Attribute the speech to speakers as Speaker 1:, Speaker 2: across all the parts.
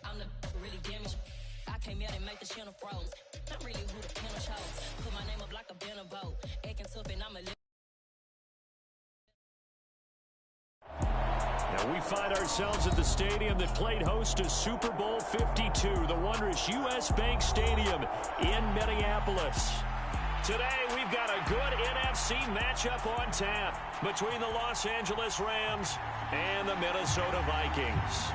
Speaker 1: I'm the really damaged. I came out and make the channel froze. Not really who the panel chose. Put my name up like a banner boat. Acting tough and I'm a
Speaker 2: Now we find ourselves at the stadium that played host to Super Bowl 52, the wondrous U.S. Bank Stadium in Minneapolis. Today, we've got a good NFC matchup on tap between the Los Angeles Rams and the Minnesota Vikings.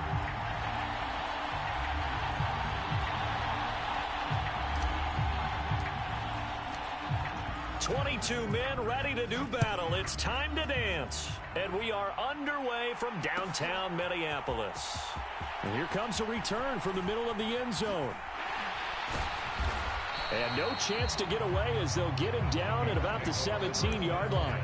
Speaker 2: "22 men ready to do battle. It's time to dance." And we are underway from downtown Minneapolis. And here comes a return from the middle of the end zone. And no chance to get away as they'll get him down at about the 17-yard line.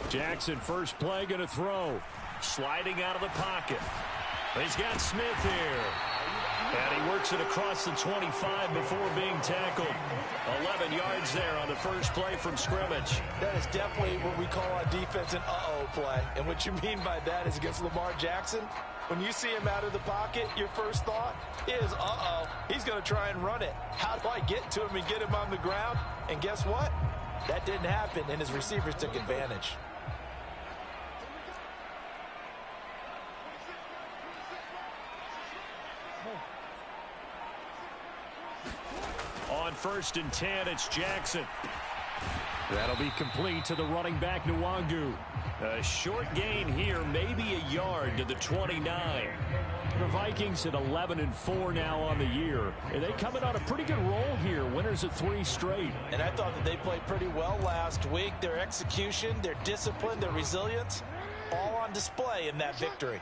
Speaker 2: Jackson, first play, going to throw. Sliding out of the pocket. He's got Smith here. And he works it across the 25 before being tackled. 11 yards there on the first play from scrimmage.
Speaker 3: That is definitely what we call on defense an uh-oh play. And what you mean by that is against Lamar Jackson, when you see him out of the pocket, your first thought is, uh-oh, he's going to try and run it. How do I get to him and get him on the ground? And guess what? That didn't happen, and his receivers took advantage.
Speaker 2: On 1st and 10, it's Jackson. That'll be complete to the running back, Nwangu. A short gain here, maybe a yard to the 29. The Vikings at 11-4 now on the year. And they coming on a pretty good roll here. Winners of 3 straight.
Speaker 3: And I thought that they played pretty well last week. Their execution, their discipline, their resilience, all on display in that victory.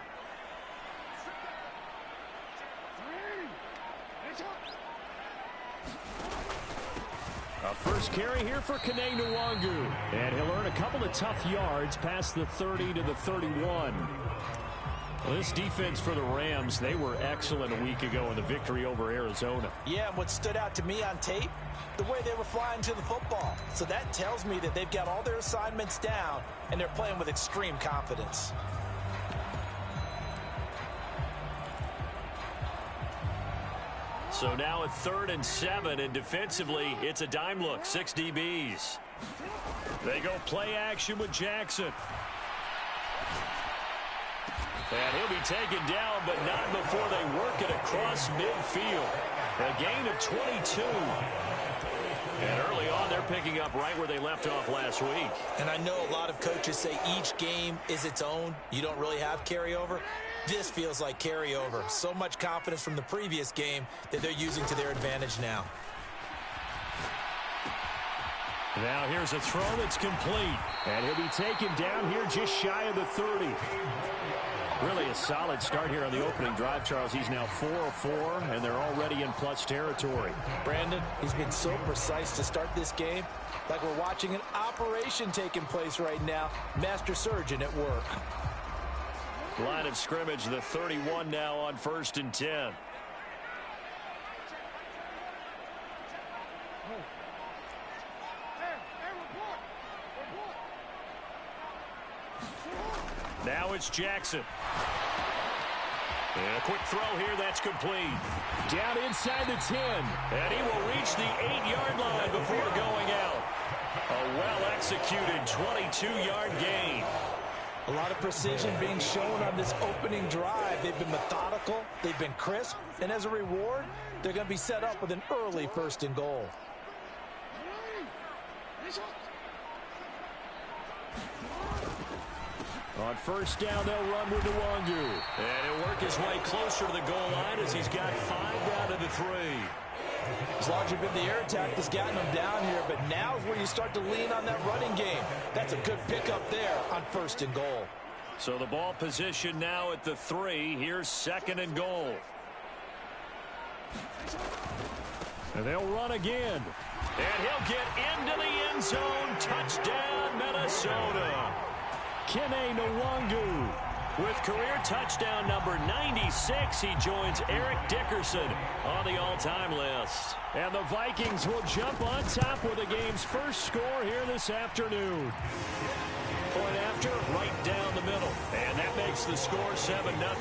Speaker 2: A first carry here for Kene Nwangu. And he'll earn a couple of tough yards past the 30 to the 31. Well, this defense for the Rams, they were excellent a week ago in the victory over Arizona.
Speaker 3: Yeah, and what stood out to me on tape, the way they were flying to the football. So that tells me that they've got all their assignments down, and they're playing with extreme confidence.
Speaker 2: So now at 3rd and 7, and defensively, it's a dime look, 6 DBs. They go play action with Jackson. And he'll be taken down, but not before they work it across midfield. A gain of 22. And early on, they're picking up right where they left off last week.
Speaker 3: And I know a lot of coaches say each game is its own. You don't really have carryover. This feels like carryover. So much confidence from the previous game that they're using to their advantage now.
Speaker 2: Now here's a throw that's complete. And he'll be taken down here just shy of the 30. Really a solid start here on the opening drive, Charles. He's now 4 of 4, and they're already in plus territory.
Speaker 3: Brandon, he's been so precise to start this game, like we're watching an operation taking place right now. Master surgeon at work.
Speaker 2: Line of scrimmage, the 31 now on 1st and 10. Now it's Jackson. And a quick throw here, that's complete. Down inside the 10. And he will reach the 8-yard line before going out. A well-executed 22-yard gain.
Speaker 3: A lot of precision being shown on this opening drive. They've been methodical, they've been crisp, and as a reward, they're going to be set up with an early 1st and goal.
Speaker 2: On first down, they'll run with Nwangu. And he'll work his way closer to the goal line as he's got 5 down to the 3.
Speaker 3: It's largely been the air attack that's gotten him down here, but now is where you start to lean on that running game. That's a good pickup there on first and goal.
Speaker 2: So the ball position now at the 3. Here's second and goal. And they'll run again. And he'll get into the end zone. Touchdown, Minnesota. Kene Nwangu with career touchdown number 96. He joins Eric Dickerson on the all-time list. And the Vikings will jump on top with the game's first score here this afternoon. Point after, right down the middle. And that makes the score 7-0.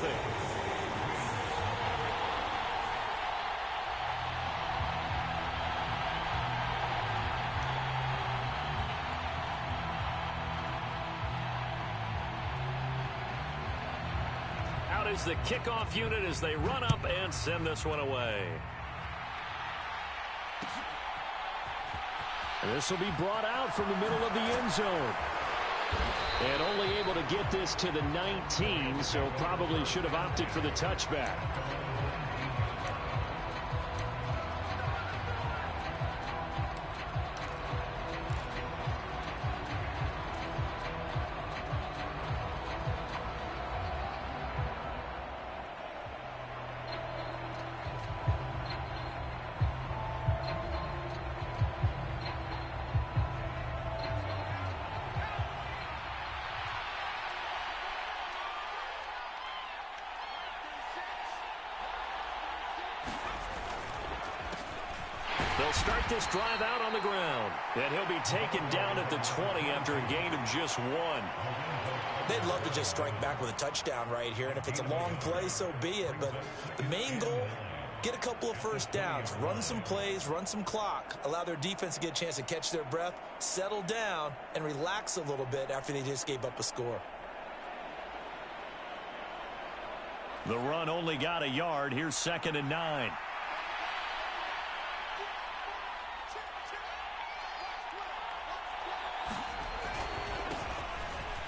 Speaker 2: Is the kickoff unit as they run up and send this one away. And this will be brought out from the middle of the end zone. And only able to get this to the 19, so probably should have opted for the touchback. They'll start this drive out on the ground. And he'll be taken down at the 20 after a gain of just 1.
Speaker 3: They'd love to just strike back with a touchdown right here. And if it's a long play, so be it. But the main goal, get a couple of first downs. Run some plays, run some clock. Allow their defense to get a chance to catch their breath, settle down, and relax a little bit after they just gave up a score.
Speaker 2: The run only got a yard. Here's second and 9.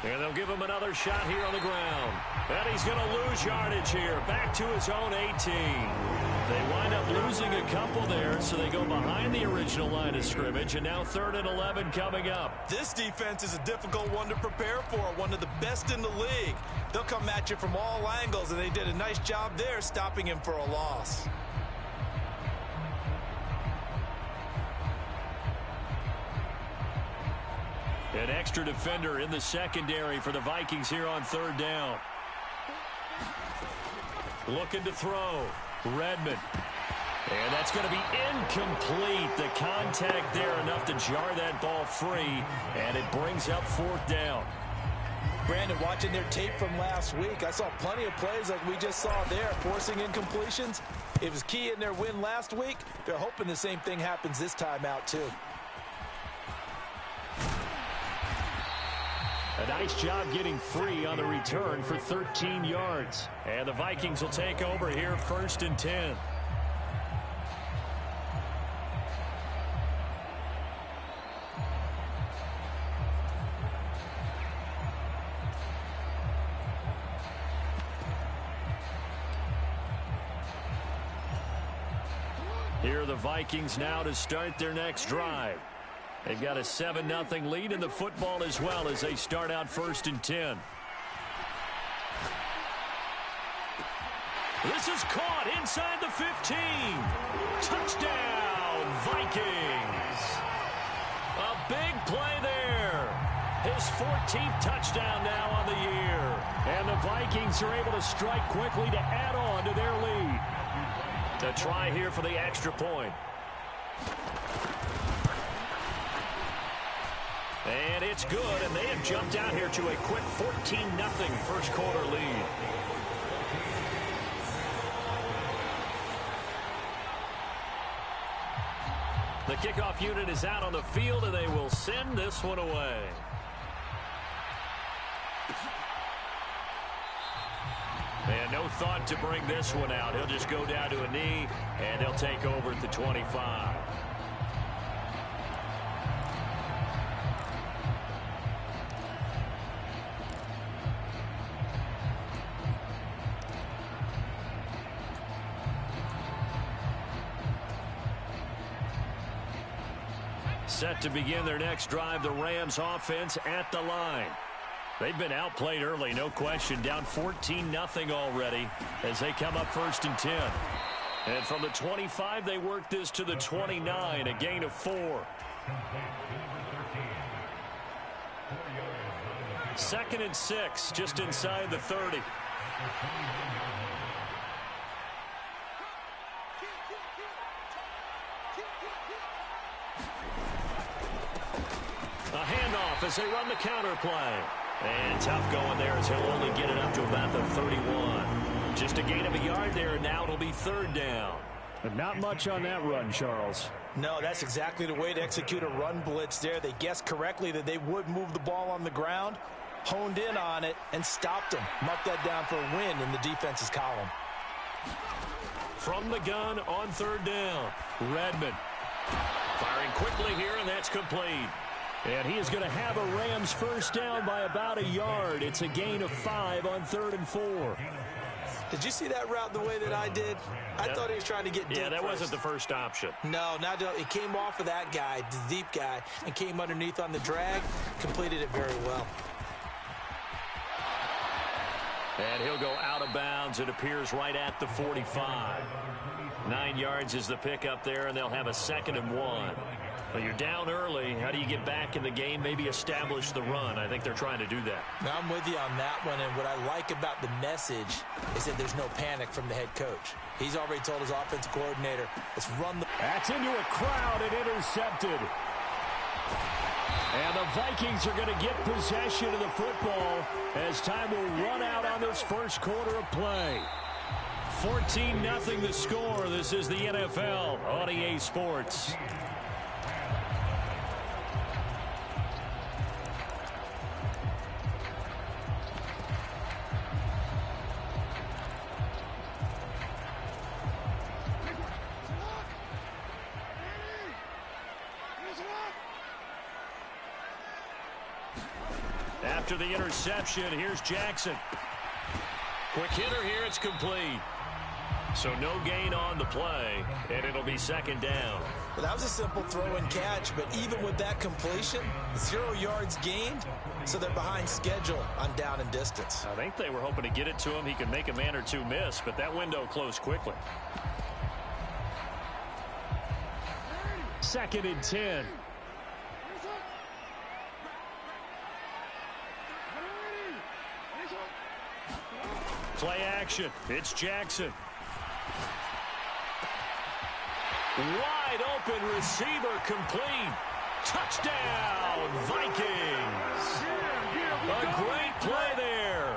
Speaker 2: And they'll give him another shot here on the ground. And he's going to lose yardage here. Back to his own 18. They wind up losing a couple there, so they go behind the original line of scrimmage. And now 3rd and 11 coming up.
Speaker 3: This defense is a difficult one to prepare for. One of the best in the league. They'll come at you from all angles, and they did a nice job there stopping him for a loss.
Speaker 2: An extra defender in the secondary for the Vikings here on 3rd down. Looking to throw. Redmond. And that's going to be incomplete. The contact there enough to jar that ball free. And it brings up 4th down.
Speaker 3: Brandon, watching their tape from last week, I saw plenty of plays like we just saw there, forcing incompletions. It was key in their win last week. They're hoping the same thing happens this time out, too.
Speaker 2: A nice job getting free on the return for 13 yards. And the Vikings will take over here 1st and 10. Here are the Vikings now to start their next drive. They've got a 7-0 lead in the football as well as they start out 1st and 10. This is caught inside the 15. Touchdown, Vikings. A big play there. His 14th touchdown now on the year. And the Vikings are able to strike quickly to add on to their lead. A try here for the extra point. And it's good, and they have jumped out here to a quick 14-0 first quarter lead. The kickoff unit is out on the field, and they will send this one away. And no thought to bring this one out. He'll just go down to a knee, and he'll take over at the 25. Set to begin their next drive, the Rams offense at the line. They've been outplayed early, no question. Down 14-0 already as they come up 1st and 10. And from the 25, they work this to the 29, a gain of 4. 2nd and 6, just inside the 30. A handoff as they run the counter play. And tough going there as he'll only get it up to about the 31. Just a gain of a yard there, and now it'll be 3rd down.
Speaker 4: But not much on that run, Charles.
Speaker 3: No, that's exactly the way to execute a run blitz there. They guessed correctly that they would move the ball on the ground, honed in on it, and stopped them. Mark that down for a win in the defense's column.
Speaker 2: From the gun on 3rd down, Redmond. Firing quickly here, and that's complete. And he is going to have a Rams 1st down by about a yard. It's a gain of 5 on 3rd and 4.
Speaker 3: Did you see that route the way that I did? I thought he was trying to get deep.
Speaker 2: Yeah, that
Speaker 3: first.
Speaker 2: wasn't the first option.
Speaker 3: No, it came off of that guy, the deep guy, and came underneath on the drag, completed it very well.
Speaker 2: And he'll go out of bounds. It appears right at the 45. 9 yards is the pickup there, and they'll have a 2nd and 1. Well, you're down early. How do you get back in the game, maybe establish the run? I think they're trying to do that.
Speaker 3: Now, I'm with you on that one, and what I like about the message is that there's no panic from the head coach. He's already told his offensive coordinator, let's run the...
Speaker 4: That's into a crowd and intercepted. And the Vikings are going to get possession of the football as time will run out on this first quarter of play. 14-0 the score. This is the NFL on EA Sports. After the interception, here's Jackson. Quick hitter here, it's complete. So no gain on the play, and it'll be 2nd down.
Speaker 3: Well, that was a simple throw and catch, but even with that completion, 0 yards gained, so they're behind schedule on down and distance.
Speaker 2: I think they were hoping to get it to him. He could make a man or two miss, but that window closed quickly.
Speaker 4: 2nd and 10.
Speaker 2: Play action. It's Jackson. Wide open receiver complete. Touchdown, Vikings. A great play there.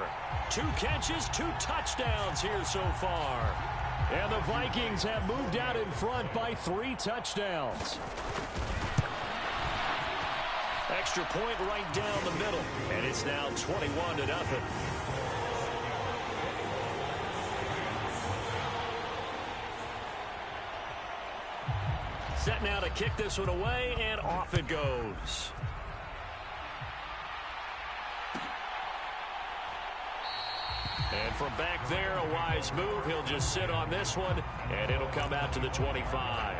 Speaker 2: 2 catches, 2 touchdowns here so far. And the Vikings have moved out in front by 3 touchdowns. Extra point right down the middle. And it's now 21-0. Set now to kick this one away, and off it goes. And from back there, a wise move. He'll just sit on this one, and it'll come out to the 25.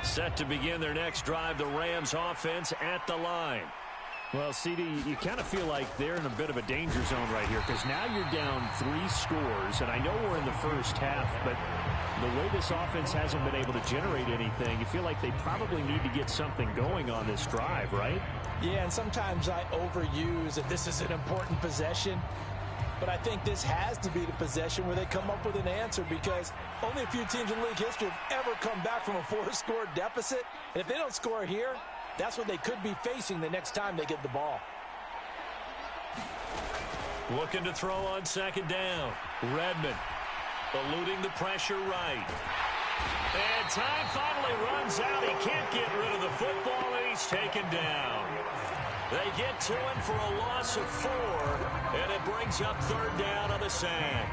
Speaker 2: Set to begin their next drive, the Rams offense at the line.
Speaker 4: Well, CD, you kind of feel like they're in a bit of a danger zone right here because now you're down 3 scores, and I know we're in the first half, but the way this offense hasn't been able to generate anything, you feel like they probably need to get something going on this drive, right?
Speaker 3: Yeah, and sometimes I overuse that this is an important possession. But I think this has to be the possession where they come up with an answer because only a few teams in league history have ever come back from a 4-score deficit. And if they don't score here, that's what they could be facing the next time they get the ball.
Speaker 2: Looking to throw on 2nd down. Redmond eluding the pressure right. And time finally runs out. He can't get rid of the football, and he's taken down. They get to him for a loss of 4, and it brings up 3rd down on the sack.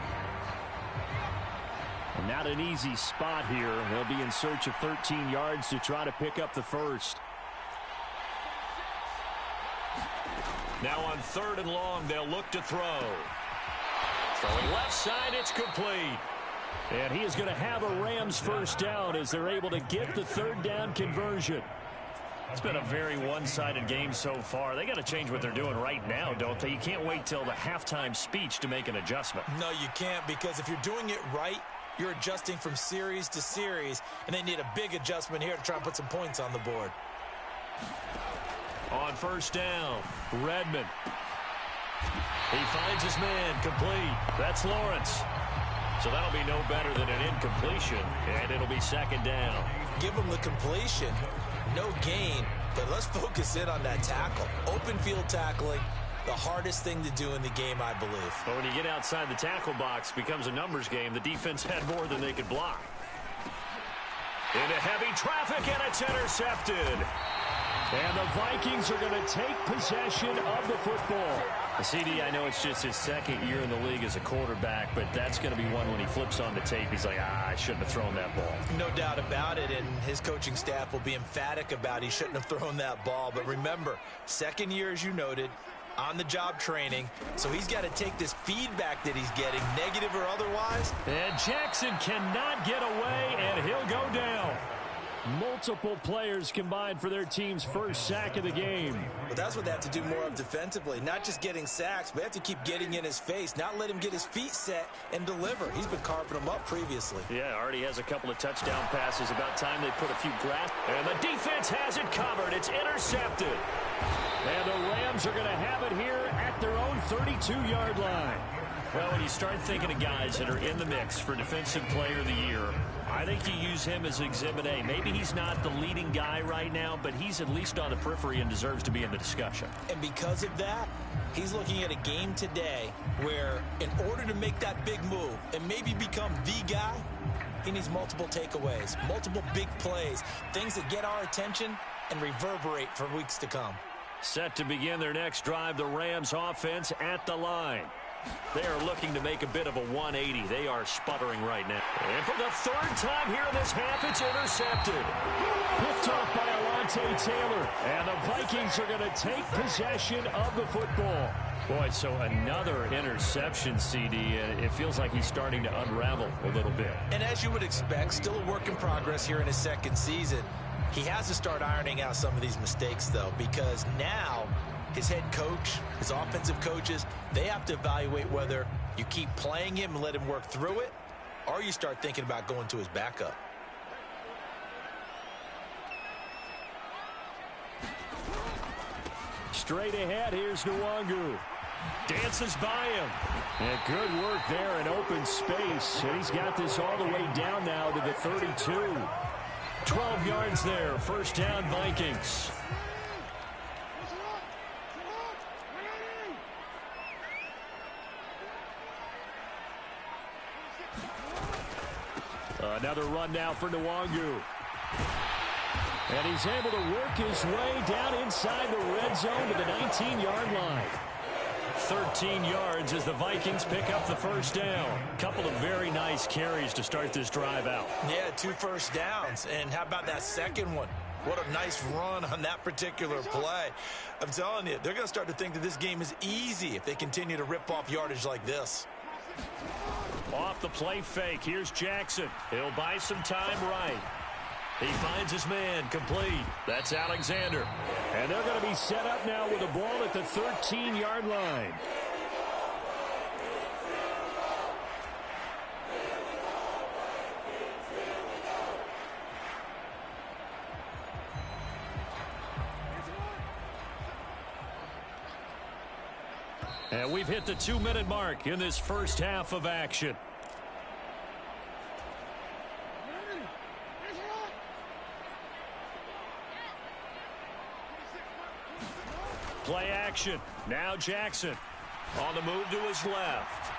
Speaker 4: Not an easy spot here. They'll be in search of 13 yards to try to pick up the first.
Speaker 2: Now on 3rd and long, they'll look to throw. Throwing left side, it's complete.
Speaker 4: And he is going to have a Rams first down as they're able to get the 3rd down conversion.
Speaker 2: It's been a very one-sided game so far. They got to change what they're doing right now, don't they? You can't wait till the halftime speech to make an adjustment.
Speaker 3: No, you can't, because if you're doing it right, you're adjusting from series to series, and they need a big adjustment here to try and put some points on the board.
Speaker 2: On 1st down, Redmond. He finds his man, complete. That's Lawrence. So that'll be no better than an incompletion, and it'll be 2nd down.
Speaker 3: Give him the completion, no gain, but let's focus in on that tackle. Open field tackling, the hardest thing to do in the game, I believe.
Speaker 2: But when you get outside the tackle box, it becomes a numbers game. The defense had more than they could block. Into heavy traffic, and it's intercepted.
Speaker 4: And the Vikings are going to take possession of the football.
Speaker 2: CD, I know it's just his 2nd year in the league as a quarterback, but that's going to be one when he flips on the tape. He's like, I shouldn't have thrown that ball.
Speaker 3: No doubt about it, and his coaching staff will be emphatic about he shouldn't have thrown that ball. But remember, 2nd year, as you noted, on-the-job training, so he's got to take this feedback that he's getting, negative or otherwise.
Speaker 4: And Jackson cannot get away, and he'll go down. Multiple players combined for their team's first sack of the game.
Speaker 3: But that's what they have to do more of defensively. Not just getting sacks, but they have to keep getting in his face, not let him get his feet set and deliver. He's been carving them up previously.
Speaker 2: Yeah, already has a couple of touchdown passes. About time they put a few grass. And the defense has it covered. It's intercepted.
Speaker 4: And the Rams are going to have it here at their own 32-yard line.
Speaker 2: Well, when you start thinking of guys that are in the mix for Defensive Player of the Year, I think you use him as Exhibit A. Maybe he's not the leading guy right now, but he's at least on the periphery and deserves to be in the discussion.
Speaker 3: And because of that, he's looking at a game today where in order to make that big move and maybe become the guy, he needs multiple takeaways, multiple big plays, things that get our attention and reverberate for weeks to come.
Speaker 2: Set to begin their next drive, the Rams offense at the line. They are looking to make a bit of a 180. They are sputtering right now. And for the 3rd time here in this half, it's intercepted.
Speaker 4: Picked off by Alontae Taylor. And the Vikings are going to take possession of the football.
Speaker 2: Boy, so another interception, CD. It feels like he's starting to unravel a little bit.
Speaker 3: And as you would expect, still a work in progress here in his 2nd season. He has to start ironing out some of these mistakes, though, because now his head coach, his offensive coaches, they have to evaluate whether you keep playing him and let him work through it, or you start thinking about going to his backup.
Speaker 4: Straight ahead, here's Nwangu.
Speaker 2: Dances by him.
Speaker 4: And good work there in open space. And he's got this all the way down now to the 32.
Speaker 2: 12 yards there. 1st down, Vikings.
Speaker 4: Another run now for Nwangu. And he's able to work his way down inside the red zone to the 19-yard line.
Speaker 2: 13 yards as the Vikings pick up the 1st down. Couple of very nice carries to start this drive out.
Speaker 3: Yeah, 2 first downs. And how about that second one? What a nice run on that particular play. I'm telling you, they're going to start to think that this game is easy if they continue to rip off yardage like this.
Speaker 2: Off the play fake. Here's Jackson. He'll buy some time right. He finds his man, complete. That's Alexander.
Speaker 4: And they're going to be set up now with the ball at the 13-yard line.
Speaker 2: And we've hit the 2-minute mark in this first half of action. Play action. Now Jackson on the move to his left.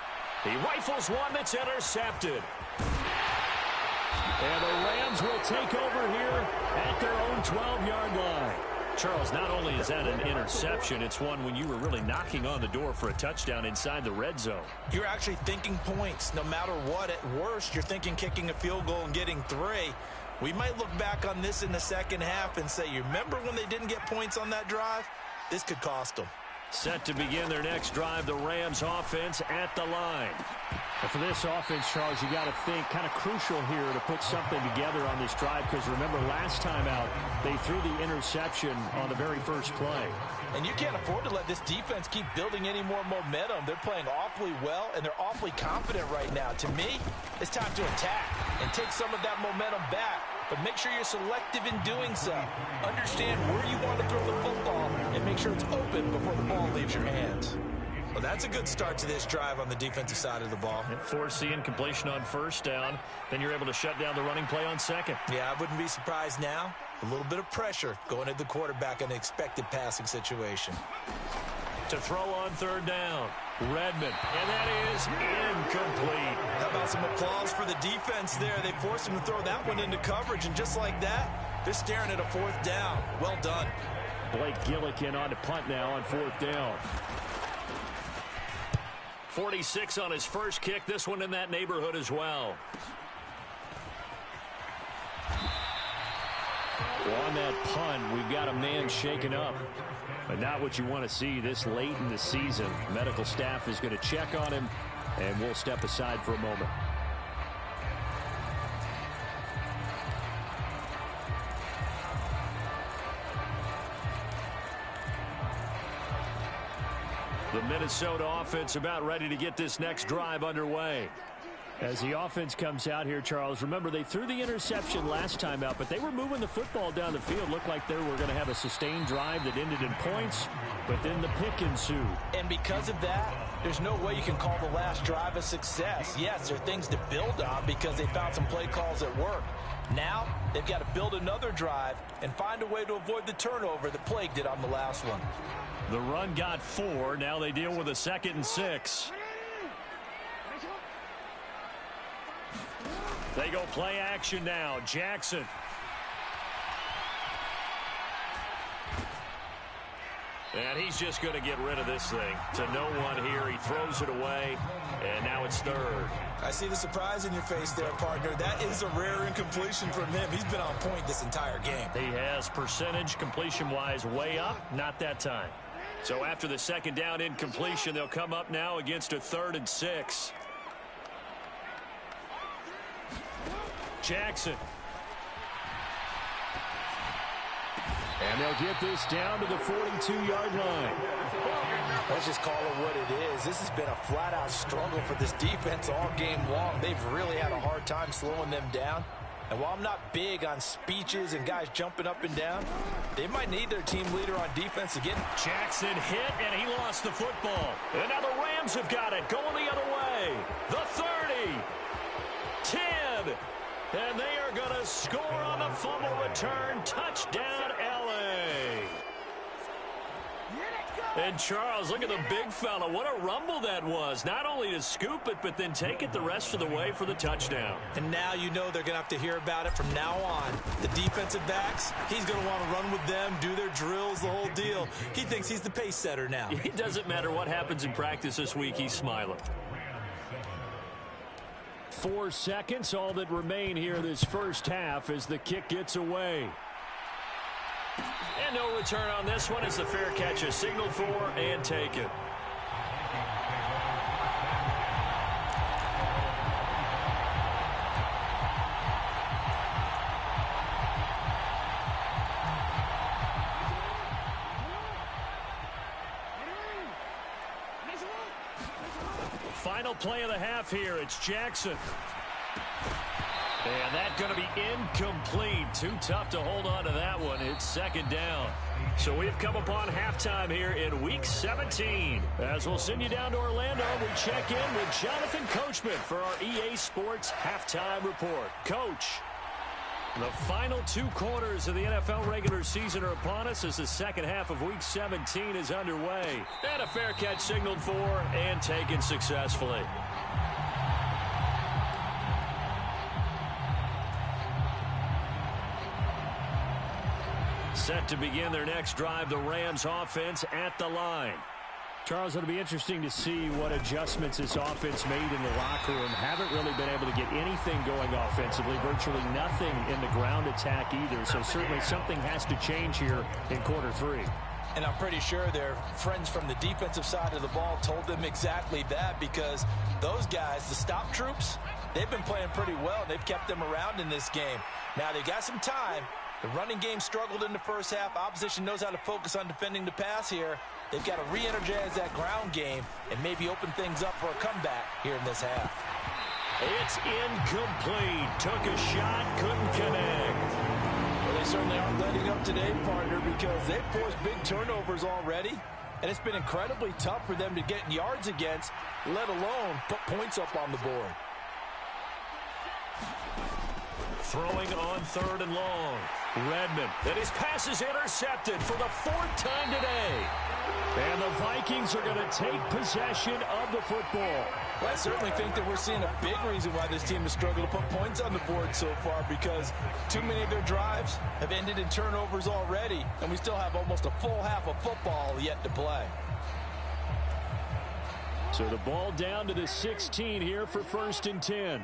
Speaker 2: He rifles one that's intercepted.
Speaker 4: And the Rams will take over here at their own 12-yard line.
Speaker 2: Charles, not only is that an interception, it's one when you were really knocking on the door for a touchdown inside the red zone.
Speaker 3: You're actually thinking points no matter what. At worst, you're thinking kicking a field goal and getting 3. We might look back on this in the second half and say, you remember when they didn't get points on that drive? This could cost them.
Speaker 2: Set to begin their next drive, the Rams offense at the line.
Speaker 4: And for this offense, Charles, you got to think kind of crucial here to put something together on this drive, because remember last time out they threw the interception on the very first play.
Speaker 3: And you can't afford to let this defense keep building any more momentum. They're playing awfully well, and they're awfully confident right now. To me, it's time to attack and take some of that momentum back, but make sure you're selective in doing so. Understand where you want to throw the football and make sure it's open before the ball leaves your hands. Well, that's a good start to this drive on the defensive side of the ball.
Speaker 2: And forcing completion on first down. Then you're able to shut down the running play on second.
Speaker 3: Yeah, I wouldn't be surprised now. A little bit of pressure going at the quarterback in an expected passing situation.
Speaker 2: To throw on third down, Redmond, and that is incomplete.
Speaker 3: How about some applause for the defense there? They forced him to throw that one into coverage, and just like that, they're staring at a fourth down. Well done.
Speaker 4: Blake Gillikin on to punt now on fourth down.
Speaker 2: 46 on his first kick. This one in that neighborhood as well.
Speaker 4: Well, on that punt, we've got a man shaken up. But not what you want to see this late in the season. Medical staff is going to check on him, and we'll step aside for a moment.
Speaker 2: The Minnesota offense about ready to get this next drive underway.
Speaker 4: As the offense comes out here, Charles, remember they threw the interception last time out, but they were moving the football down the field. Looked like they were going to have a sustained drive that ended in points, but then the pick ensued.
Speaker 3: And because of that, there's no way you can call the last drive a success. Yes, there are things to build on because they found some play calls that work. Now, they've got to build another drive and find a way to avoid the turnover that plagued it on the last one.
Speaker 2: The run got 4. Now they deal with a 2nd and 6. They go play action now. Jackson. And he's just going to get rid of this thing. To no one here. He throws it away. And now it's third.
Speaker 3: I see the surprise in your face there, partner. That is a rare incompletion from him. He's been on point this entire game.
Speaker 2: He has percentage completion-wise way up. Not that time. So after the second down incompletion, they'll come up now against a 3rd and 6. Jackson.
Speaker 4: And they'll get this down to the 42-yard line.
Speaker 3: Let's just call it what it is. This has been a flat-out struggle for this defense all game long. They've really had a hard time slowing them down. And while I'm not big on speeches and guys jumping up and down, they might need their team leader on defense again.
Speaker 2: Jackson hit, and he lost the football. And now the Rams have got it, going the other way. The 30, 10, and they are going to score on the fumble return. Touchdown, L.A. And Charles, look at the big fella. What a rumble that was. Not only to scoop it, but then take it the rest of the way for the touchdown.
Speaker 3: And now you know they're going to have to hear about it from now on. The defensive backs, he's going to want to run with them, do their drills, the whole deal. He thinks he's the pace setter now.
Speaker 2: It doesn't matter what happens in practice this week. He's smiling.
Speaker 4: 4 seconds, all that remain here this first half as the kick gets away.
Speaker 2: And no return on this one as the fair catch is signaled for and taken. Final play of the half here. It's Jackson. And that's going to be incomplete. Too tough to hold on to that one. It's second down. So we've come upon halftime here in Week 17. As we'll send you down to Orlando, we check in with Jonathan Coachman for our EA Sports Halftime Report. Coach, the final 2 quarters of the NFL regular season are upon us as the second half of Week 17 is underway. And a fair catch signaled for and taken successfully. Set to begin their next drive, the Rams offense at the line.
Speaker 4: Charles, it'll be interesting to see what adjustments this offense made in the locker room. Haven't really been able to get anything going offensively, virtually nothing in the ground attack either. So certainly something has to change here in quarter 3.
Speaker 3: And I'm pretty sure their friends from the defensive side of the ball told them exactly that, because those guys, the stop troops, they've been playing pretty well. They've kept them around in this game. Now, they've got some time. The running game struggled in the first half. Opposition knows how to focus on defending the pass here. They've got to re-energize that ground game and maybe open things up for a comeback here in this half.
Speaker 2: It's incomplete. Took a shot, couldn't connect.
Speaker 3: Well, they certainly aren't letting up today, partner, because they've forced big turnovers already, and it's been incredibly tough for them to get yards against, let alone put points up on the board.
Speaker 2: Throwing on 3rd and long. Redmond, and his pass is intercepted for the 4th time today.
Speaker 4: And the Vikings are going to take possession of the football.
Speaker 3: Well, I certainly think that we're seeing a big reason why this team has struggled to put points on the board so far, because too many of their drives have ended in turnovers already, and we still have almost a full half of football yet to play.
Speaker 4: So the ball down to the 16 here for 1st and 10.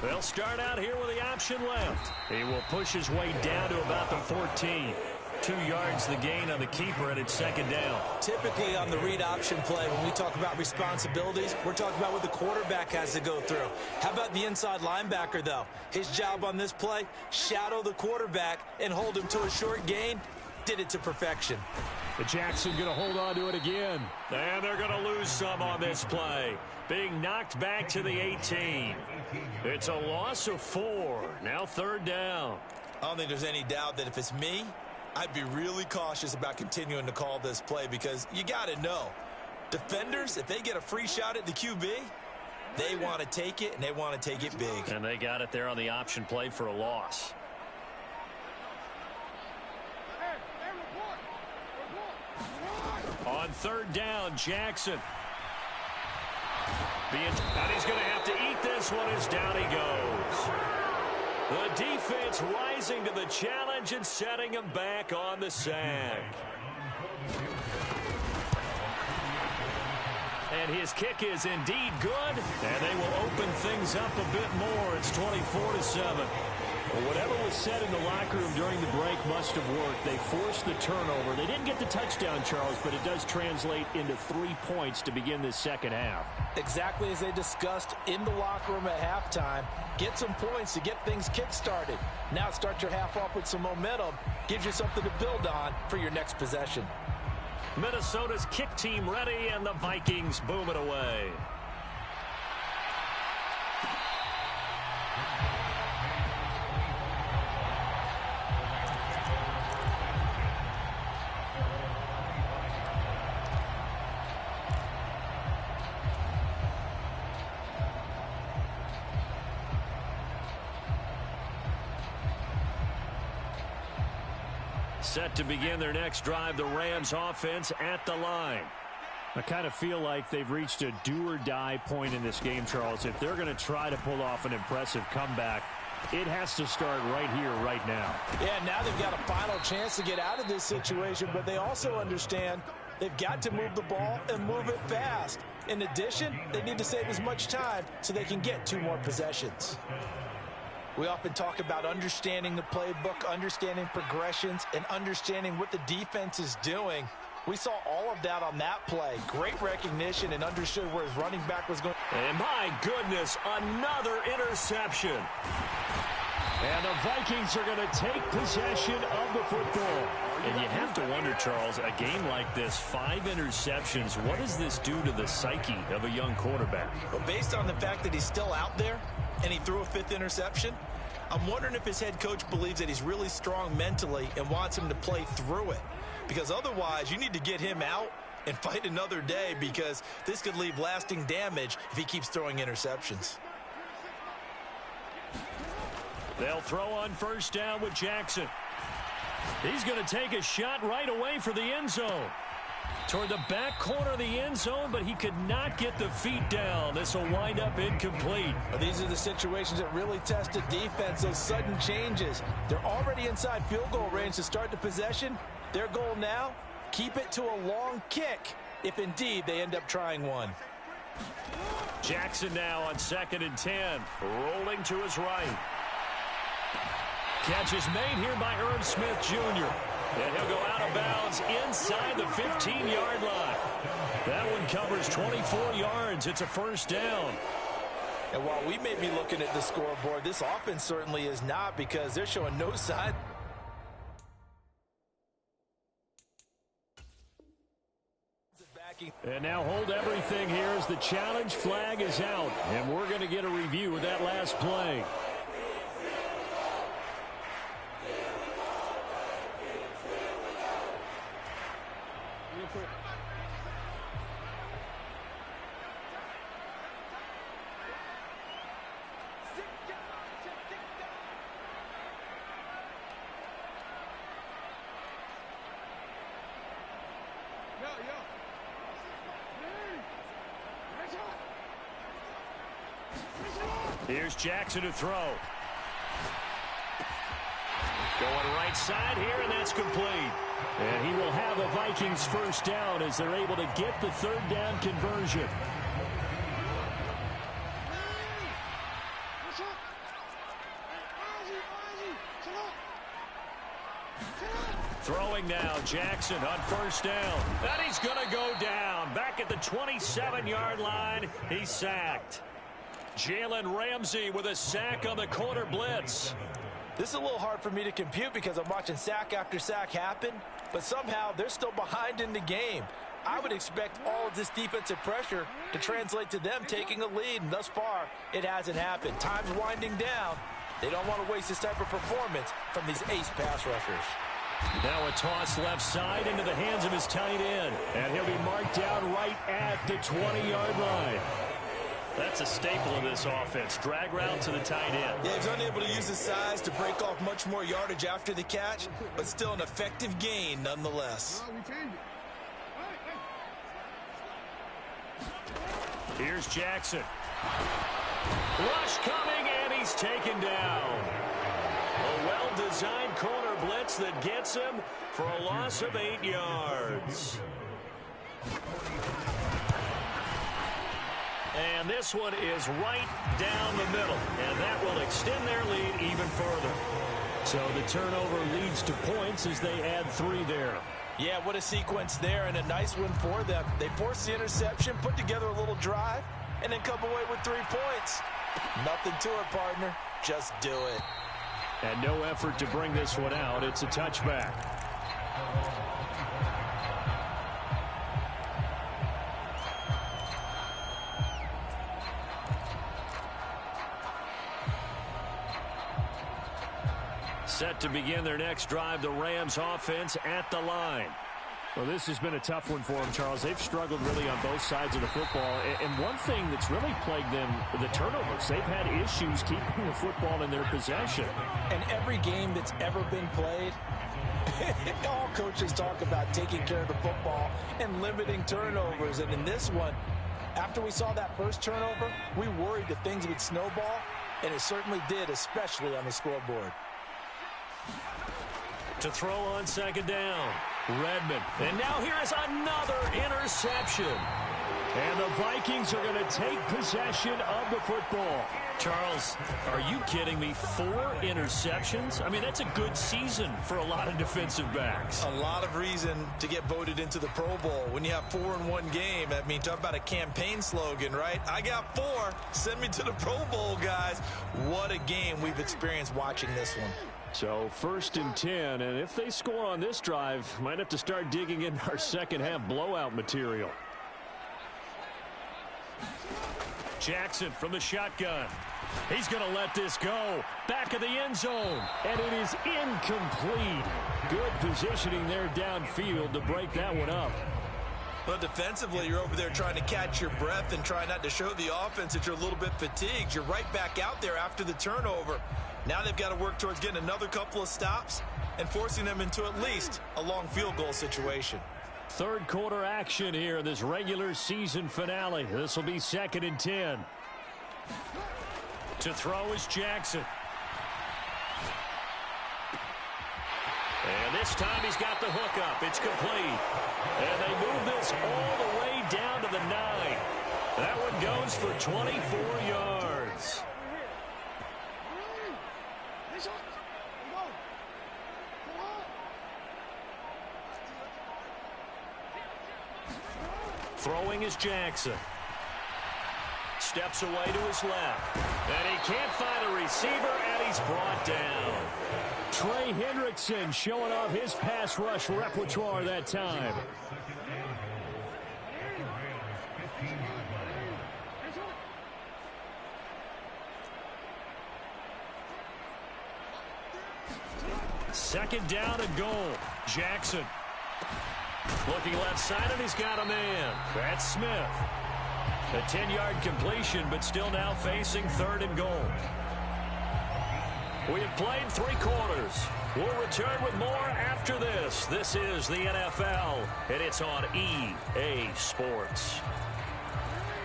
Speaker 2: They'll start out here with the option left. He will push his way down to about the 14. 2 yards the gain on the keeper, and it's 2nd down.
Speaker 5: Typically on the read option play, when we talk about responsibilities, we're talking about what the quarterback has to go through. How about the inside linebacker, though? His job on this play, shadow the quarterback and hold him to a short gain. Did it to perfection.
Speaker 4: The Jackson going to hold on to it again.
Speaker 2: And they're going to lose some on this play. Being knocked back to the 18. It's a loss of 4. Now 3rd down.
Speaker 3: I don't think there's any doubt that if it's me, I'd be really cautious about continuing to call this play, because you got to know, defenders, if they get a free shot at the QB, they want to take it, and they want to take it big.
Speaker 2: And they got it there on the option play for a loss. On 3rd down, Jackson. And he's going to have to eat this one as down he goes. The defense rising to the challenge and setting him back on the sack. And his kick is indeed good, and they will open things up a bit more. It's 24-7.
Speaker 4: Well, whatever was said in the locker room during the break must have worked. They forced the turnover. They didn't get the touchdown, Charles, but it does translate into 3 points to begin this 2nd half.
Speaker 3: Exactly as they discussed in the locker room at halftime. Get some points to get things kick-started. Now start your half off with some momentum. Gives you something to build on for your next possession.
Speaker 2: Minnesota's kick team ready, and the Vikings boom it away. Set to begin their next drive, the Rams offense at the line.
Speaker 4: I kind of feel like they've reached a do-or-die point in this game, Charles. If they're going to try to pull off an impressive comeback, it has to start right here, right now.
Speaker 3: Yeah, now they've got a final chance to get out of this situation, but they also understand they've got to move the ball and move it fast. In addition, they need to save as much time so they can get 2 more possessions. We often talk about understanding the playbook, understanding progressions, and understanding what the defense is doing. We saw all of that on that play. Great recognition and understood where his running back was going.
Speaker 2: And my goodness, another interception.
Speaker 4: And the Vikings are going to take possession of the football.
Speaker 2: And you have to wonder, Charles, a game like this, 5 interceptions, what does this do to the psyche of a young quarterback?
Speaker 3: But based on the fact that he's still out there and he threw a 5th interception, I'm wondering if his head coach believes that he's really strong mentally and wants him to play through it. Because otherwise, you need to get him out and fight another day, because this could leave lasting damage if he keeps throwing interceptions.
Speaker 2: They'll throw on 1st down with Jackson. He's going to take a shot right away for the end zone. Toward the back corner of the end zone, but he could not get the feet down. This will wind up incomplete.
Speaker 3: Well, these are the situations that really test a defense, those sudden changes. They're already inside field goal range to start the possession. Their goal now, keep it to a long kick, if indeed they end up trying one.
Speaker 2: Jackson now on 2nd and 10, rolling to his right. Catch is made here by Irv Smith Jr. And he'll go out of bounds inside the 15-yard line. That one covers 24 yards. It's a first down.
Speaker 3: And while we may be looking at the scoreboard, this offense certainly is not, because they're showing no sign.
Speaker 4: And now hold everything here as the challenge flag is out. And we're going to get a review of that last play.
Speaker 2: Here's Jackson to throw. Going right side here, and that's complete.
Speaker 4: And he will have the Vikings first down as they're able to get the third down conversion.
Speaker 2: Throwing now, Jackson on first down. And he's going to go down. Back at the 27-yard line, he's sacked. Jalen Ramsey with a sack on the corner blitz.
Speaker 3: This is a little hard for me to compute because I'm watching sack after sack happen, but somehow they're still behind in the game. I would expect all of this defensive pressure to translate to them taking a lead, and thus far, it hasn't happened. Time's winding down. They don't want to waste this type of performance from these ace pass rushers.
Speaker 2: Now a toss left side into the hands of his tight end, and he'll be marked down right at the 20-yard line. That's a staple of this offense. Drag route to the tight end.
Speaker 5: Yeah, he's unable to use his size to break off much more yardage after the catch, but still an effective gain nonetheless.
Speaker 2: Here's Jackson. Rush coming, and he's taken down. A well-designed corner blitz that gets him for a loss of 8 yards. And this one is right down the middle, and that will extend their lead even further.
Speaker 4: So the turnover leads to points as they add 3 there.
Speaker 3: Yeah, what a sequence there, and a nice one for them. They force the interception, put together a little drive, and then come away with 3 points. Nothing to it, partner. Just do it.
Speaker 4: And no effort to bring this one out. It's a touchback.
Speaker 2: Set to begin their next drive, the Rams offense at the line.
Speaker 4: Well, this has been a tough one for them, Charles. They've struggled really on both sides of the football. And one thing that's really plagued them, the turnovers. They've had issues keeping the football in their possession.
Speaker 3: And every game that's ever been played, all coaches talk about taking care of the football and limiting turnovers. And in this one, after we saw that first turnover, we worried that things would snowball, and it certainly did, especially on the scoreboard.
Speaker 2: To throw on second down, Redmond. And now here is another interception.
Speaker 4: And the Vikings are going to take possession of the football.
Speaker 2: Charles, are you kidding me? 4 interceptions? I mean, that's a good season for a lot of defensive backs.
Speaker 5: A lot of reason to get voted into the Pro Bowl. When you have 4 in one game, I mean, talk about a campaign slogan, right? I got 4. Send me to the Pro Bowl, guys. What a game we've experienced watching this one.
Speaker 4: So 1st and 10, and if they score on this drive, might have to start digging in our second half blowout material.
Speaker 2: Jackson from the shotgun. He's going to let this go. Back of the end zone.
Speaker 4: And it is incomplete. Good positioning there downfield to break that one up.
Speaker 5: Well, defensively, you're over there trying to catch your breath and try not to show the offense that you're a little bit fatigued. You're right back out there after the turnover. Now they've got to work towards getting another couple of stops and forcing them into at least a long field goal situation.
Speaker 4: Third quarter action here in this regular season finale. This will be 2nd and 10.
Speaker 2: To throw is Jackson. And this time he's got the hook up. It's complete. And they move this all the way down to the 9. That one goes for 24 yards. Throwing is Jackson. Steps away to his left. And he can't find a receiver, and he's brought down.
Speaker 4: Trey Hendrickson showing off his pass rush repertoire that time.
Speaker 2: Second down and goal. Jackson. Looking left side, and he's got a man. That's Smith. A 10-yard completion, but still now facing third and goal. We have played 3 quarters. We'll return with more after this. This is the NFL, and it's on EA Sports.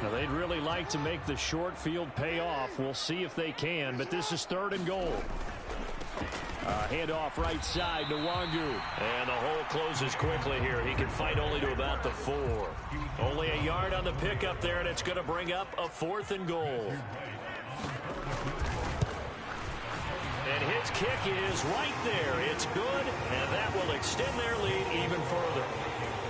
Speaker 4: Now, they'd really like to make the short field pay off. We'll see if they can, but this is third and goal. Handoff right side to Nwangu.
Speaker 2: And the hole closes quickly here. He can fight only to about the 4. Only a yard on the pickup there, and it's going to bring up a 4th and goal. And his kick is right there. It's good, and that will extend their lead even further.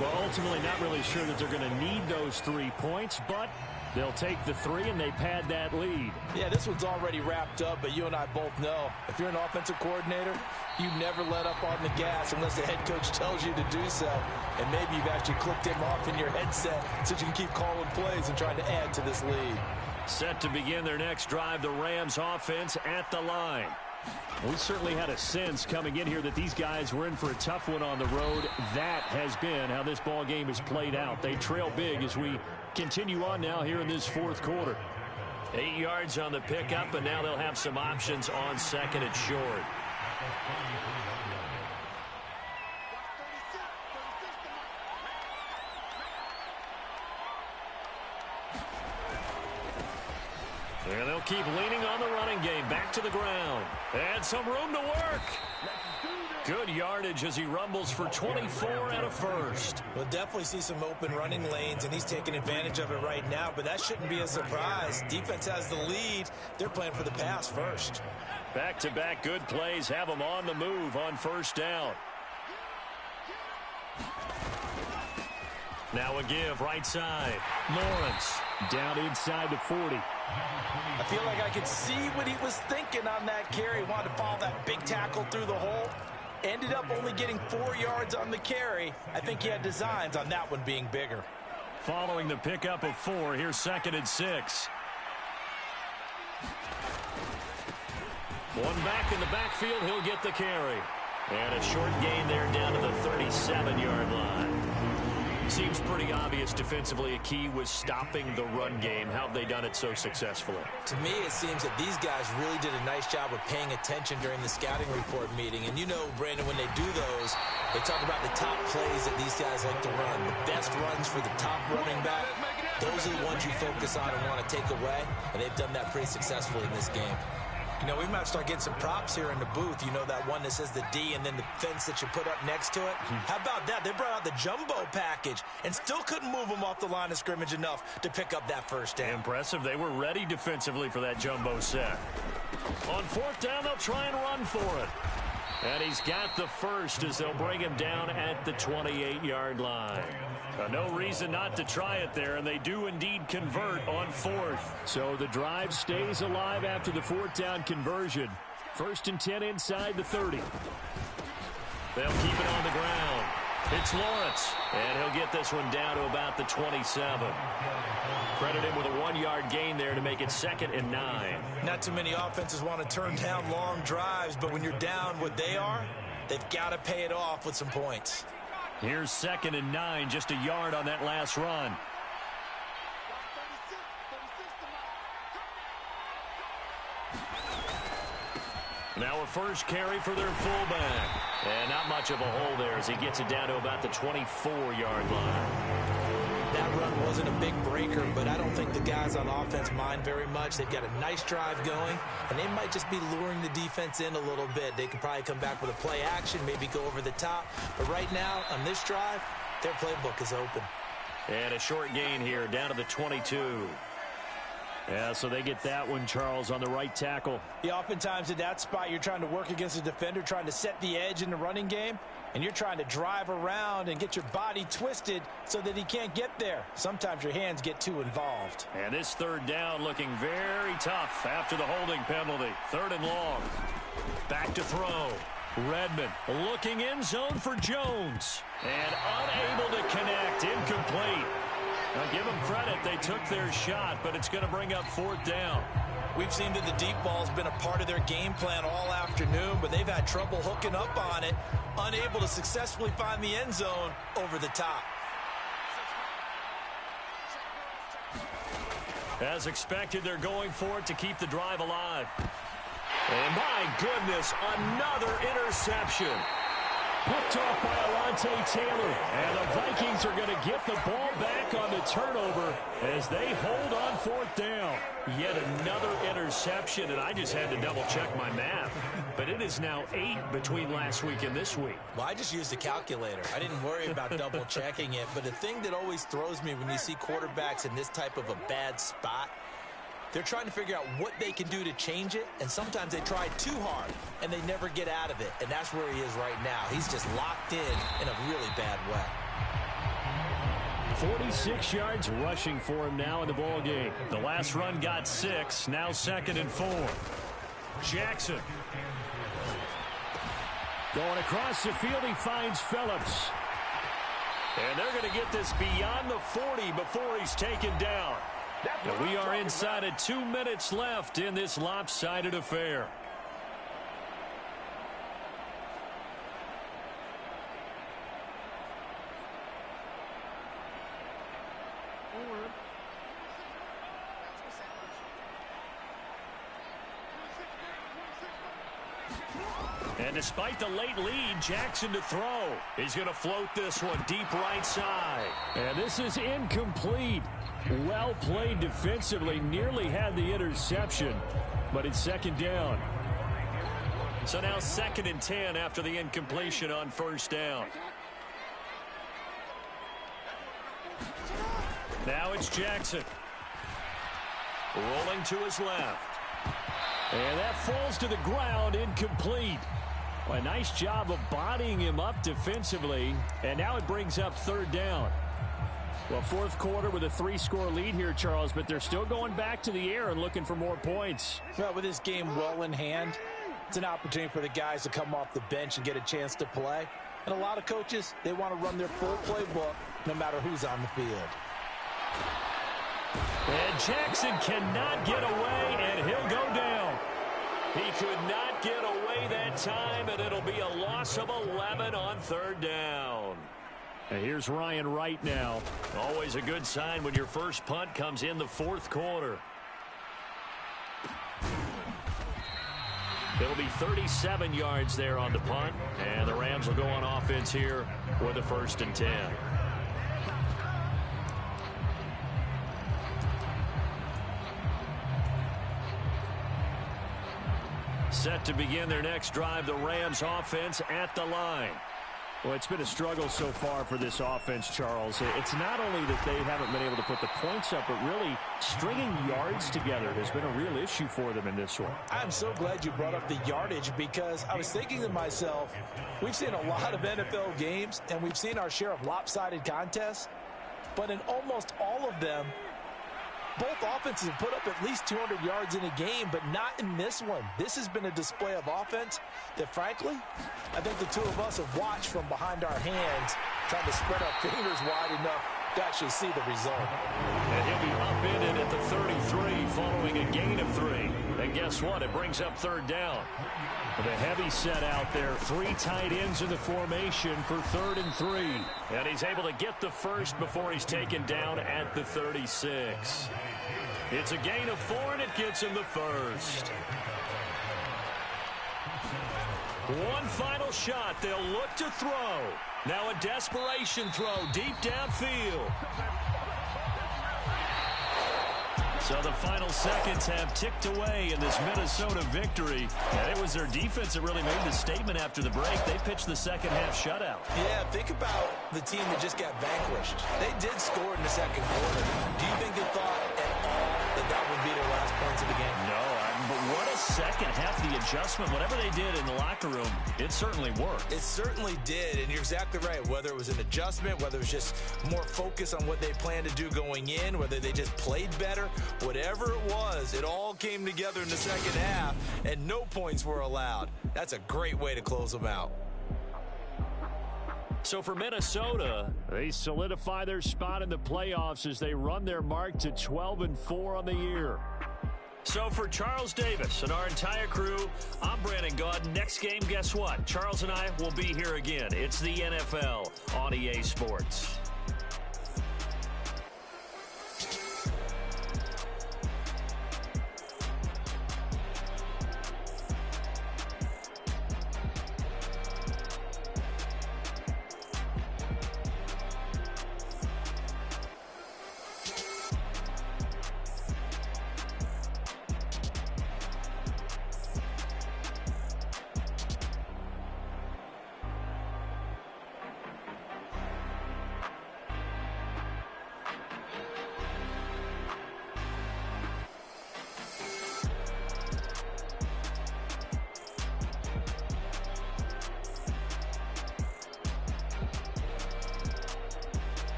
Speaker 4: Well, ultimately not really sure that they're going to need those 3 points, but they'll take the 3 and they pad that lead.
Speaker 3: Yeah, this one's already wrapped up, but you and I both know if you're an offensive coordinator, you never let up on the gas unless the head coach tells you to do so. And maybe you've actually clicked him off in your headset so you can keep calling plays and trying to add to this lead.
Speaker 2: Set to begin their next drive, the Rams offense at the line.
Speaker 4: We certainly had a sense coming in here that these guys were in for a tough one on the road. That has been how this ball game has played out. They trail big as we continue on now here in this 4th quarter.
Speaker 2: 8 yards on the pickup, and now they'll have some options on second and short. And they'll keep leaning on the running game. Back to the ground. And some room to work. Good yardage as he rumbles for 24 and a first.
Speaker 5: We'll definitely see some open running lanes, and he's taking advantage of it right now, but that shouldn't be a surprise. Defense has the lead. They're playing for the pass first.
Speaker 2: Back-to-back good plays have them on the move on first down. Now a give right side. Lawrence
Speaker 4: down inside the 40.
Speaker 3: I feel like I could see what he was thinking on that carry. Wanted to follow that big tackle through the hole. Ended up only getting 4 yards on the carry. I think he had designs on that one being bigger.
Speaker 2: Following the pickup of 4, here's second and 6. One back in the backfield, he'll get the carry. And a short gain there down to the 37-yard line. Seems pretty obvious defensively a key was stopping the run game. How have they done it so successfully?
Speaker 5: To me, it seems that these guys really did a nice job of paying attention during the scouting report meeting. And you know, Brandon, when they do those, they talk about the top plays that these guys like to run. The best runs for the top running back, those are the ones you focus on and want to take away. And they've done that pretty successfully in this game. You know, we might start getting some props here in the booth. You know, that one that says the D and then the fence that you put up next to it. How about that? They brought out the jumbo package and still couldn't move them off the line of scrimmage enough to pick up that first down.
Speaker 2: Impressive. They were ready defensively for that jumbo set. On fourth down, they'll try and run for it. And he's got the first as they'll bring him down at the 28-yard line. No reason not to try it there, and they do indeed convert on fourth.
Speaker 4: So the drive stays alive after the fourth down conversion. 1st and 10 inside the 30.
Speaker 2: They'll keep it on the ground. It's Lawrence, and he'll get this one down to about the 27. Credit him with a 1-yard gain there to make it 2nd and 9.
Speaker 5: Not too many offenses want to turn down long drives, but when you're down what they are, they've got to pay it off with some points.
Speaker 2: Here's 2nd and 9, just a yard on that last run. Now a first carry for their fullback. And not much of a hole there as he gets it down to about the 24-yard line.
Speaker 5: That run wasn't a big breaker, but I don't think the guys on offense mind very much. They've got a nice drive going, and they might just be luring the defense in a little bit. They could probably come back with a play action, maybe go over the top. But right now, on this drive, their playbook is open.
Speaker 2: And a short gain here, down to the 22.
Speaker 4: Yeah, so they get that one, Charles, on the right tackle.
Speaker 3: Yeah, oftentimes in that spot, you're trying to work against a defender, trying to set the edge in the running game. and you're trying to drive around and get your body twisted so that he can't get there. Sometimes your hands get too involved.
Speaker 2: And this third down looking very tough after the holding penalty. 3rd and long. Back to throw. Redmond looking end zone for Jones. And unable to connect. Incomplete. Now give them credit. They took their shot, but it's going to bring up 4th down.
Speaker 5: We've seen that the deep ball has been a part of their game plan all afternoon, but they've had trouble hooking up on it, unable to successfully find the end zone over the top.
Speaker 2: As expected, they're going for it to keep the drive alive. And my goodness, another interception. Picked off by Alontae Taylor. And the Vikings are going to get the ball back on the turnover as they hold on 4th down. Yet another interception, and I just had to double-check my math. But it is now 8 between last week and this week.
Speaker 5: Well, I just used a calculator. I didn't worry about double-checking it. But the thing that always throws me when you see quarterbacks in this type of a bad spot, they're trying to figure out what they can do to change it, and sometimes they try too hard, and they never get out of it, and that's where he is right now. He's just locked in a really bad way.
Speaker 2: 46 yards rushing for him now in the ball game. The last run got 6, now 2nd and 4. Jackson. Going across the field, he finds Phillips. And they're going to get this beyond the 40 before he's taken down. And we are inside of 2 minutes left in this lopsided affair. And despite the late lead, Jackson to throw. He's going to float this one deep right side. And this is incomplete. Well played defensively. Nearly had the interception, but it's 2nd down. So now 2nd and 10 after the incompletion on 1st down. Now it's Jackson. Rolling to his left. And that falls to the ground, incomplete. Well, a nice job of bodying him up defensively. And now it brings up 3rd down. Well, 4th quarter with a 3-score lead here, Charles, but they're still going back to the air and looking for more points.
Speaker 3: Well, with this game well in hand, it's an opportunity for the guys to come off the bench and get a chance to play. And a lot of coaches, they want to run their full playbook no matter who's on the field.
Speaker 2: And Jackson cannot get away, and he'll go down. He could not get away that time, and it'll be a loss of 11 on 3rd down. And here's Ryan Wright now. Always a good sign when your first punt comes in the 4th quarter. It'll be 37 yards there on the punt, and the Rams will go on offense here with a 1st and 10. Set to begin their next drive, the Rams offense at the line. Well, it's been a struggle so far for this offense, Charles. It's not only that they haven't been able to put the points up, but really stringing yards together has been a real issue for them in this one.
Speaker 3: I'm so glad you brought up the yardage because I was thinking to myself, we've seen a lot of NFL games and we've seen our share of lopsided contests, but in almost all of them, both offenses have put up at least 200 yards in a game, but not in this one. This has been a display of offense that, frankly, I think the two of us have watched from behind our hands, trying to spread our fingers wide enough to actually see the result.
Speaker 2: And he'll be upended at the 33 following a gain of 3. And guess what? It brings up 3rd down. With a heavy set out there, 3 tight ends in the formation for 3rd and 3. And he's able to get the first before he's taken down at the 36. It's a gain of 4, and it gets him the first. One final shot. They'll look to throw. Now a desperation throw deep downfield. So the final seconds have ticked away in this Minnesota victory. And it was their defense that really made the statement after the break. They pitched the second half shutout.
Speaker 5: Yeah, think about the team that just got vanquished. They did score in the 2nd quarter. Do you think they thought at all that that would be their last points of the game?
Speaker 2: No, but what a second half, the adjustment, whatever they did in the locker room, it certainly worked.
Speaker 5: It certainly did, and you're exactly right. Whether it was an adjustment, whether it was just more focus on what they planned to do going in, whether they just played better, whatever it was, it all came together in the second half, and no points were allowed. That's a great way to close them out.
Speaker 2: So for Minnesota,
Speaker 4: they solidify their spot in the playoffs as they run their mark to 12-4 on the year.
Speaker 2: So for Charles Davis and our entire crew, I'm Brandon Gaudin. Next game, guess what? Charles and I will be here again. It's the NFL on EA Sports.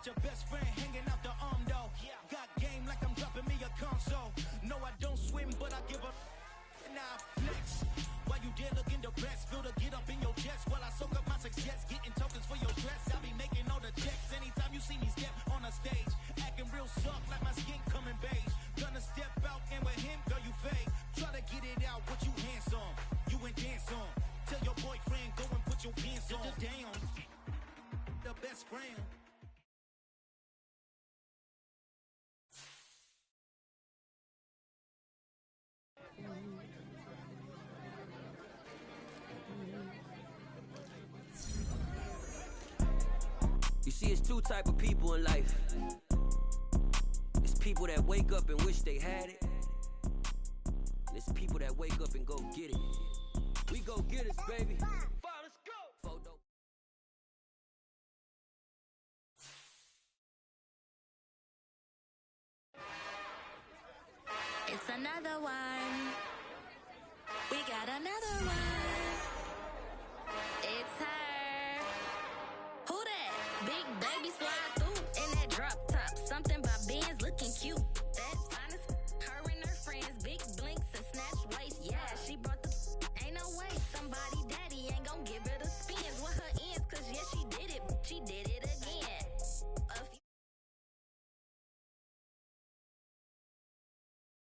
Speaker 6: Got your best friend hanging out the arm though. Got game like I'm dropping me a console. No, I don't swim, but I give up. Now flex. While you there looking depressed, feel to get up in your chest while I soak up my success, getting tokens for your dress. I be making all the checks anytime you see me step on a stage, acting real soft like my skin coming beige. Gonna step out and with him, girl, you fake. Try to get it out, what you handsome, you and dance on. Tell your boyfriend go and put your pants on. Damn, the best friend.
Speaker 7: You see, it's two type of people in life. It's people that wake up and wish they had it. And it's people that wake up and go get it. We go get it, baby. Let's go.
Speaker 1: It's another one. We got another one. It's her. Who that? Big baby slide.